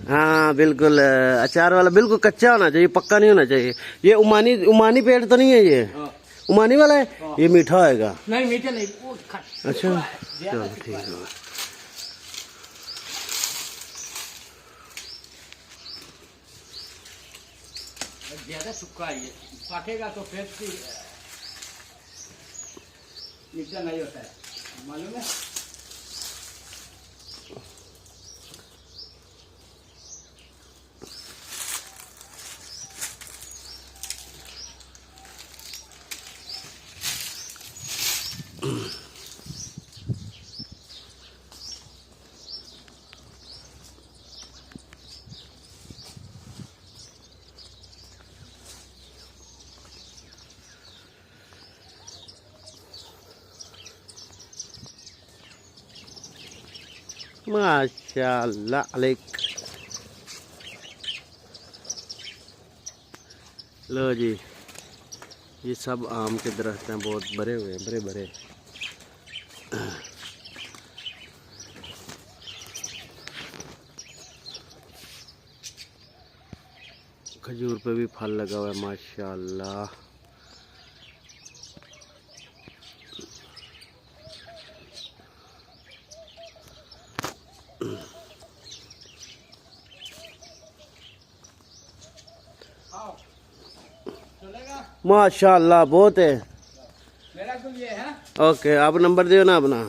हाँ बिल्कुल, अचार वाला बिल्कुल कच्चा होना चाहिए, पक्का नहीं होना चाहिए। ये उमानी उमानी पेड़ तो नहीं है ये? उमानी वाला है ये, मीठा होएगा? नहीं मीठा नहीं, वो अच्छा चलो ठीक है। ज्यादा सूखा है, ये पकेगा तो फिर मीठा नहीं होता है, मालूम है। माशाअल्लाह अलैक। लो जी, ये सब आम के दरख्त हैं, बहुत बड़े हुए हैं, बड़े बड़े। खजूर पे भी फल लगा हुआ है माशाअल्लाह। माशाअल्लाह बहुत है। मेरा तो ये है। ओके, आप नंबर दियो ना अपना।